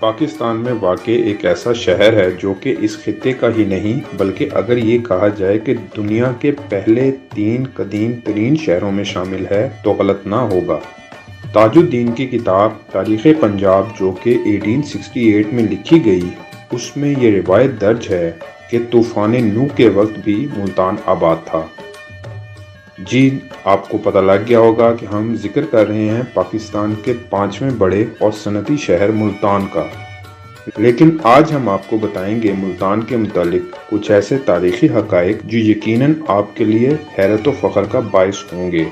پاکستان میں واقع ایک ایسا شہر ہے جو کہ اس خطے کا ہی نہیں بلکہ اگر یہ کہا جائے کہ دنیا کے پہلے 3 قدیم ترین شہروں میں شامل ہے تو غلط نہ ہوگا۔ تاج الدین کی کتاب تاریخ پنجاب جو کہ 1868 میں لکھی گئی، اس میں یہ روایت درج ہے کہ طوفان نوح کے وقت بھی ملتان آباد تھا۔ جی، آپ کو پتہ لگ گیا ہوگا کہ ہم ذکر کر رہے ہیں پاکستان کے 5ویں بڑے اور صنعتی شہر ملتان کا، لیکن آج ہم آپ کو بتائیں گے ملتان کے متعلق کچھ ایسے تاریخی حقائق جو یقیناً آپ کے لیے حیرت و فخر کا باعث ہوں گے۔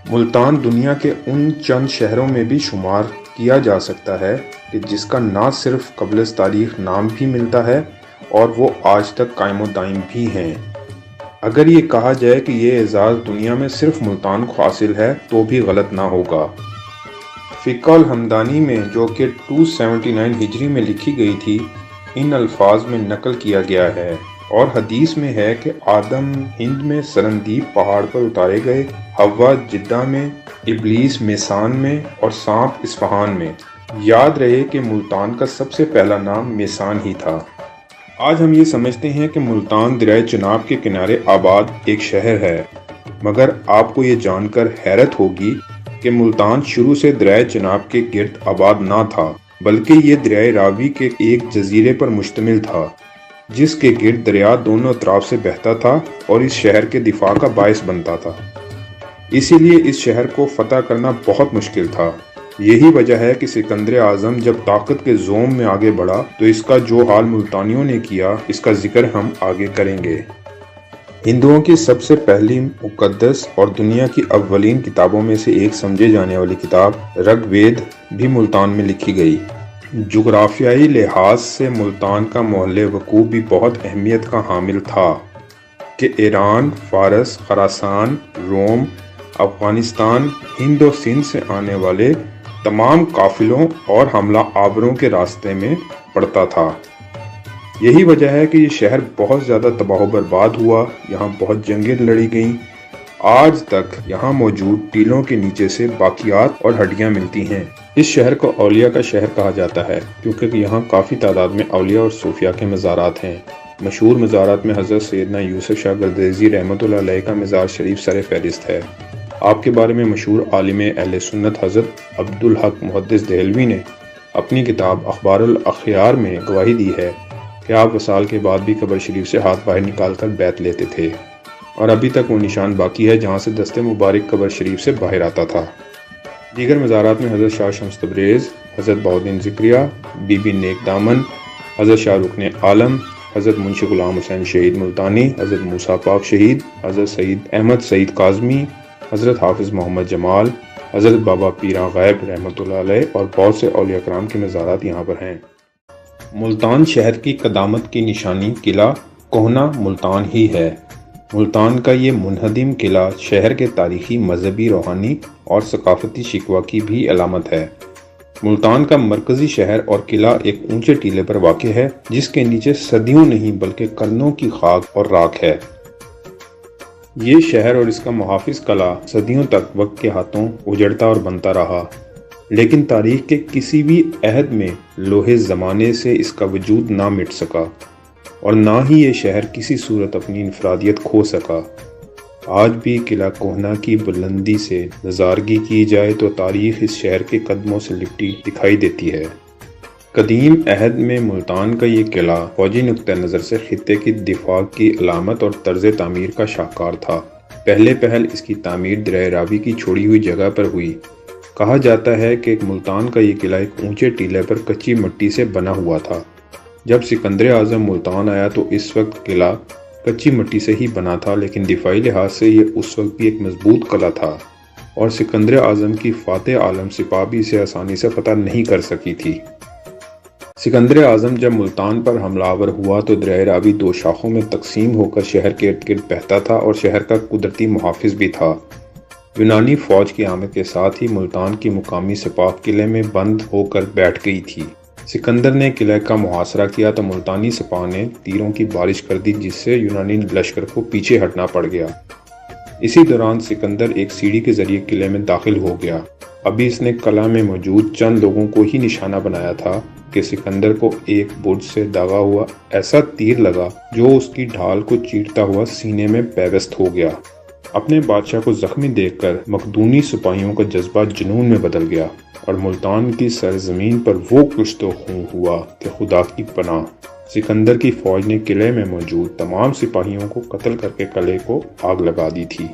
ملتان دنیا کے ان چند شہروں میں بھی شمار کیا جا سکتا ہے کہ جس کا نہ صرف قبل از تاریخ نام بھی ملتا ہے اور وہ آج تک قائم و دائم بھی ہیں۔ اگر یہ کہا جائے کہ یہ اعزاز دنیا میں صرف ملتان کو حاصل ہے تو بھی غلط نہ ہوگا۔ فقہ الحمدانی میں جو کہ 279 ہجری میں لکھی گئی تھی، ان الفاظ میں نقل کیا گیا ہے اور حدیث میں ہے کہ آدم ہند میں سرندیپ پہاڑ پر اتارے گئے، حوا جدہ میں، ابلیس میسان میں اور سانپ اصفہان میں۔ یاد رہے کہ ملتان کا سب سے پہلا نام میسان ہی تھا۔ آج ہم یہ سمجھتے ہیں کہ ملتان دریائے چناب کے کنارے آباد ایک شہر ہے، مگر آپ کو یہ جان کر حیرت ہوگی کہ ملتان شروع سے دریائے چناب کے گرد آباد نہ تھا، بلکہ یہ دریائے راوی کے ایک جزیرے پر مشتمل تھا جس کے گرد دریا دونوں اطراف سے بہتا تھا اور اس شہر کے دفاع کا باعث بنتا تھا۔ اسی لیے اس شہر کو فتح کرنا بہت مشکل تھا۔ یہی وجہ ہے کہ سکندر اعظم جب طاقت کے زوم میں آگے بڑھا تو اس کا جو حال ملتانیوں نے کیا، اس کا ذکر ہم آگے کریں گے۔ ہندوؤں کی سب سے پہلی مقدس اور دنیا کی اولین کتابوں میں سے ایک سمجھے جانے والی کتاب رگ وید بھی ملتان میں لکھی گئی۔ جغرافیائی لحاظ سے ملتان کا محل وقوع بھی بہت اہمیت کا حامل تھا کہ ایران، فارس، خراسان، روم، افغانستان، ہند و سندھ سے آنے والے تمام قافلوں اور حملہ آوروں کے راستے میں پڑتا تھا۔ یہی وجہ ہے کہ یہ شہر بہت زیادہ تباہ و برباد ہوا، یہاں بہت جنگیں لڑی گئیں۔ آج تک یہاں موجود ٹیلوں کے نیچے سے باقیات اور ہڈیاں ملتی ہیں۔ اس شہر کو اولیاء کا شہر کہا جاتا ہے کیونکہ یہاں کافی تعداد میں اولیاء اور صوفیاء کے مزارات ہیں۔ مشہور مزارات میں حضرت سیدنا یوسف شاہ گردیزی رحمۃ اللہ علیہ کا مزار شریف سر فہرست ہے۔ آپ کے بارے میں مشہور عالم اہل سنت حضرت عبدالحق محدث دہلوی نے اپنی کتاب اخبار الاخیار میں گواہی دی ہے کہ آپ وصال کے بعد بھی قبر شریف سے ہاتھ باہر نکال کر بیعت لیتے تھے اور ابھی تک وہ نشان باقی ہے جہاں سے دست مبارک قبر شریف سے باہر آتا تھا۔ دیگر مزارات میں حضرت شاہ شمس تبریز، حضرت بہاؤالدین ذکریہ، بی بی نیک دامن، حضرت شاہ رکن عالم، حضرت منشی غلام حسین شہید ملتانی، حضرت موسیٰ پاک شہید، حضرت سید احمد سعید کاظمی، حضرت حافظ محمد جمال، حضرت بابا پیراں غائب رحمۃ اللہ علیہ اور بہت سے اولیاء کرام کے مزارات یہاں پر ہیں۔ ملتان شہر کی قدامت کی نشانی قلعہ کوہنہ ملتان ہی ہے۔ ملتان کا یہ منہدم قلعہ شہر کے تاریخی، مذہبی، روحانی اور ثقافتی شکوہ کی بھی علامت ہے۔ ملتان کا مرکزی شہر اور قلعہ ایک اونچے ٹیلے پر واقع ہے جس کے نیچے صدیوں نہیں بلکہ قرنوں کی خاک اور راکھ ہے۔ یہ شہر اور اس کا محافظ قلعہ صدیوں تک وقت کے ہاتھوں اجڑتا اور بنتا رہا، لیکن تاریخ کے کسی بھی عہد میں لوح زمانے سے اس کا وجود نہ مٹ سکا اور نہ ہی یہ شہر کسی صورت اپنی انفرادیت کھو سکا۔ آج بھی قلعہ کوہنہ کی بلندی سے نظارگی کی جائے تو تاریخ اس شہر کے قدموں سے لپٹی دکھائی دیتی ہے۔ قدیم عہد میں ملتان کا یہ قلعہ فوجی نقطہ نظر سے خطے کی دفاع کی علامت اور طرز تعمیر کا شاہکار تھا۔ پہلے پہل اس کی تعمیر دریائے راوی کی چھوڑی ہوئی جگہ پر ہوئی۔ کہا جاتا ہے کہ ملتان کا یہ قلعہ ایک اونچے ٹیلے پر کچی مٹی سے بنا ہوا تھا۔ جب سکندر اعظم ملتان آیا تو اس وقت قلعہ کچی مٹی سے ہی بنا تھا، لیکن دفاعی لحاظ سے یہ اس وقت بھی ایک مضبوط قلعہ تھا اور سکندر اعظم کی فاتح عالم سپاہ بھی اسے آسانی سے فتح نہیں کر سکی تھی۔ سکندر اعظم جب ملتان پر حملہ آور ہوا تو دریائے راوی 2 شاخوں میں تقسیم ہو کر شہر کے ارد گرد بہتا تھا اور شہر کا قدرتی محافظ بھی تھا۔ یونانی فوج کی آمد کے ساتھ ہی ملتان کی مقامی سپاہ قلعے میں بند ہو کر بیٹھ گئی تھی۔ سکندر نے قلعے کا محاصرہ کیا تو ملتانی سپاہ نے تیروں کی بارش کر دی جس سے یونانی لشکر کو پیچھے ہٹنا پڑ گیا۔ اسی دوران سکندر ایک سیڑھی کے ذریعے قلعے میں داخل ہو گیا ابھی اس نے کلا میں موجود چند لوگوں کو ہی نشانہ بنایا تھا کہ سکندر کو ایک برج سے داغا ہوا ایسا تیر لگا جو اس کی ڈھال کو چیرتا ہوا سینے میں پیوست ہو گیا۔ اپنے بادشاہ کو زخمی دیکھ کر مقدونی سپاہیوں کا جذبہ جنون میں بدل گیا اور ملتان کی سرزمین پر وہ کشت و خون ہوا کہ خدا کی پناہ۔ سکندر کی فوج نے قلعے میں موجود تمام سپاہیوں کو قتل کر کے قلعے کو آگ لگا دی تھی۔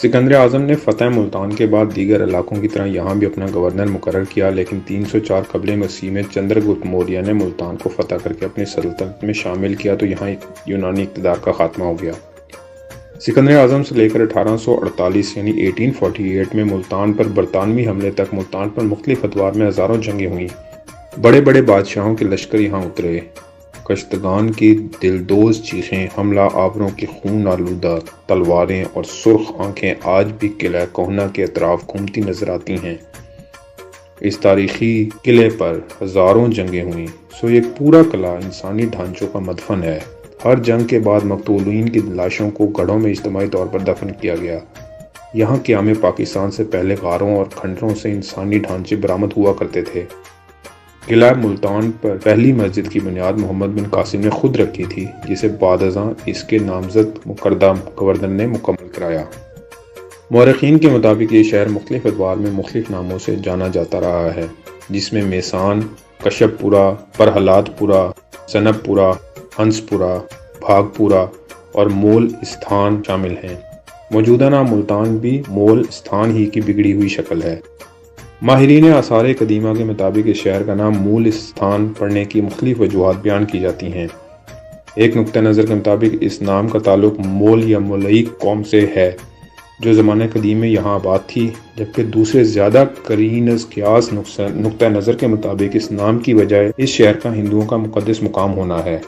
سکندر اعظم نے فتح ملتان کے بعد دیگر علاقوں کی طرح یہاں بھی اپنا گورنر مقرر کیا، لیکن 304 قبل مسیح میں چندرگپت موریہ نے ملتان کو فتح کر کے اپنی سلطنت میں شامل کیا تو یہاں ایک یونانی اقتدار کا خاتمہ ہو گیا۔ سکندر اعظم سے لے کر 1848 یعنی 1848 میں ملتان پر برطانوی حملے تک ملتان پر مختلف ادوار میں ہزاروں جنگیں ہوئیں۔ بڑے بڑے بادشاہوں کے لشکر یہاں اترے۔ کشتگان کی دلدوز چیخیں، حملہ آوروں کی خون آلودہ تلواریں اور سرخ آنکھیں آج بھی قلعہ کوہنہ کے اطراف گھومتی نظر آتی ہیں۔ اس تاریخی قلعے پر ہزاروں جنگیں ہوئیں، سو ایک پورا قلعہ انسانی ڈھانچوں کا مدفن ہے۔ ہر جنگ کے بعد مقتولین کی لاشوں کو گڑھوں میں اجتماعی طور پر دفن کیا گیا۔ یہاں قیام پاکستان سے پہلے غاروں اور کھنڈروں سے انسانی ڈھانچے برآمد ہوا کرتے تھے۔ قلعہ ملتان پر پہلی مسجد کی بنیاد محمد بن قاسم نے خود رکھی تھی، جسے بعد ازاں اس کے نامزد مقردہ گورنر نے مکمل کرایا۔ مورخین کے مطابق یہ شہر مختلف ادوار میں مختلف ناموں سے جانا جاتا رہا ہے، جس میں میسان، کشپ پورہ، پرہلاد پورہ، سنب پورہ، ہنس پورہ، بھاگ پورہ اور مول استھان شامل ہیں۔ موجودہ نام ملتان بھی مول استھان ہی کی بگڑی ہوئی شکل ہے۔ ماہرین آثار قدیمہ کے مطابق اس شہر کا نام مول استھان پڑنے کی مختلف وجوہات بیان کی جاتی ہیں۔ ایک نقطہ نظر کے مطابق اس نام کا تعلق مول یا مولئی قوم سے ہے جو زمانہ قدیم میں یہاں آباد تھی، جبکہ دوسرے زیادہ قرین از قیاس نقطہ نظر کے مطابق اس نام کی وجہ اس شہر کا ہندوؤں کا مقدس مقام ہونا ہے،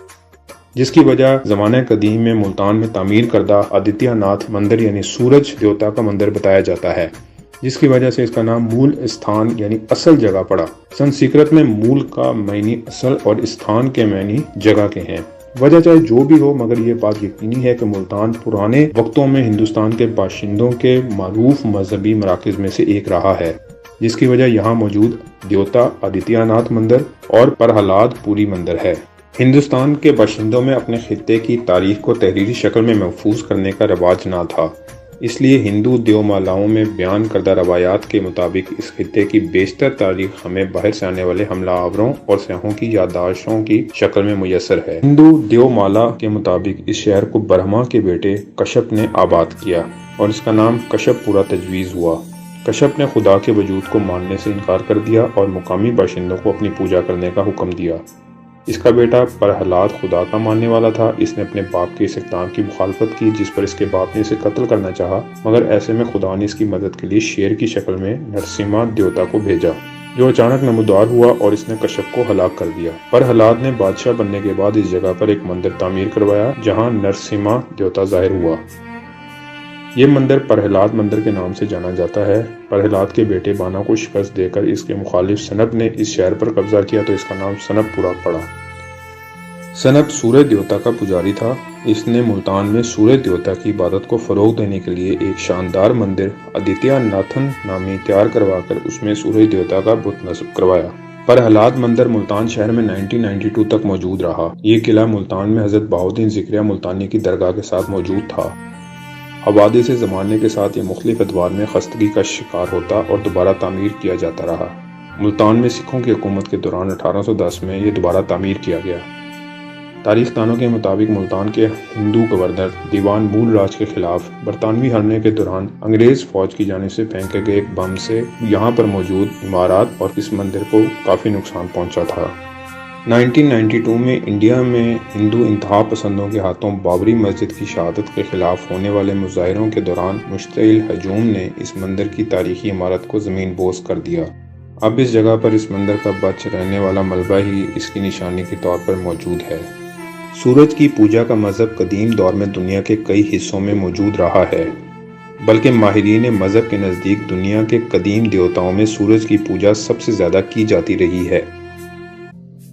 جس کی وجہ زمانہ قدیم میں ملتان میں تعمیر کردہ آدتیہ ناتھ مندر یعنی سورج دیوتا کا مندر بتایا جاتا ہے، جس کی وجہ سے اس کا نام مول استھان یعنی اصل جگہ پڑا۔ سنسکرت میں مول کا معنی اصل اور استھان کے معنی جگہ کے ہیں۔ وجہ چاہے جو بھی ہو، مگر یہ بات یقینی ہے کہ ملتان پرانے وقتوں میں ہندوستان کے باشندوں کے معروف مذہبی مراکز میں سے ایک رہا ہے، جس کی وجہ یہاں موجود دیوتا آدتیہ ناتھ مندر اور پرہلاد پوری مندر ہے۔ ہندوستان کے باشندوں میں اپنے خطے کی تاریخ کو تحریری شکل میں محفوظ کرنے کا رواج نہ تھا، اس لیے ہندو دیومالاؤں میں بیان کردہ روایات کے مطابق اس خطے کی بیشتر تاریخ ہمیں باہر سے آنے والے حملہ آوروں اور سیاحوں کی یادداشتوں کی شکل میں میسر ہے۔ ہندو دیومالا کے مطابق اس شہر کو برہما کے بیٹے کشپ نے آباد کیا اور اس کا نام کشپ پورا تجویز ہوا۔ کشپ نے خدا کے وجود کو ماننے سے انکار کر دیا اور مقامی باشندوں کو اپنی پوجا کرنے کا حکم دیا۔ اس کا بیٹا پرہلاد خدا کا ماننے والا تھا۔ اس نے اپنے باپ کے اس اقدام کی مخالفت کی، جس پر اس کے باپ نے اسے قتل کرنا چاہا، مگر ایسے میں خدا نے اس کی مدد کے لیے شیر کی شکل میں نرسمہا دیوتا کو بھیجا، جو اچانک نمودار ہوا اور اس نے کشپ کو ہلاک کر دیا۔ پرہلاد نے بادشاہ بننے کے بعد اس جگہ پر ایک مندر تعمیر کروایا جہاں نرسمہا دیوتا ظاہر ہوا۔ یہ مندر پرہلاد مندر کے نام سے جانا جاتا ہے۔ پرہلاد کے بیٹے بانا کو شکست دے کر اس کے مخالف سنب نے اس شہر پر قبضہ کیا تو اس کا نام سنب پورہ پڑا۔ سنب سورج دیوتا کا پجاری تھا۔ اس نے ملتان میں سورج دیوتا کی عبادت کو فروغ دینے کے لیے ایک شاندار مندر آدتیہ ناتھن نامی تیار کروا کر اس میں سورج دیوتا کا بت نصب کروایا۔ پرہلاد مندر ملتان شہر میں 1992 تک موجود رہا۔ یہ قلعہ ملتان میں حضرت بہاؤالدین ذکریہ ملتانی کی درگاہ کے ساتھ موجود تھا۔ حوادث زمانے کے ساتھ یہ مختلف ادوار میں خستگی کا شکار ہوتا اور دوبارہ تعمیر کیا جاتا رہا۔ ملتان میں سکھوں کی حکومت کے دوران 1810 میں یہ دوبارہ تعمیر کیا گیا۔ تاریخ دانوں کے مطابق ملتان کے ہندو گورنر دیوان مول راج کے خلاف برطانوی حملے کے دوران انگریز فوج کی جانب سے پھینکے گئے ایک بم سے یہاں پر موجود عمارات اور اس مندر کو کافی نقصان پہنچا تھا۔ 1992 میں انڈیا میں ہندو انتہا پسندوں کے ہاتھوں بابری مسجد کی شہادت کے خلاف ہونے والے مظاہروں کے دوران مشتعل ہجوم نے اس مندر کی تاریخی عمارت کو زمین بوس کر دیا۔ اب اس جگہ پر اس مندر کا بچ رہنے والا ملبہ ہی اس کی نشانی کے طور پر موجود ہے۔ سورج کی پوجا کا مذہب قدیم دور میں دنیا کے کئی حصوں میں موجود رہا ہے، بلکہ ماہرین مذہب کے نزدیک دنیا کے قدیم دیوتاؤں میں سورج کی پوجا سب سے زیادہ کی جاتی رہی ہے۔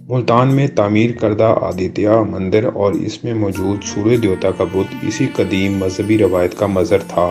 ملتان میں تعمیر کردہ آدتیہ مندر اور اس میں موجود سورج دیوتا کا بت اسی قدیم مذہبی روایت کا مظہر تھا۔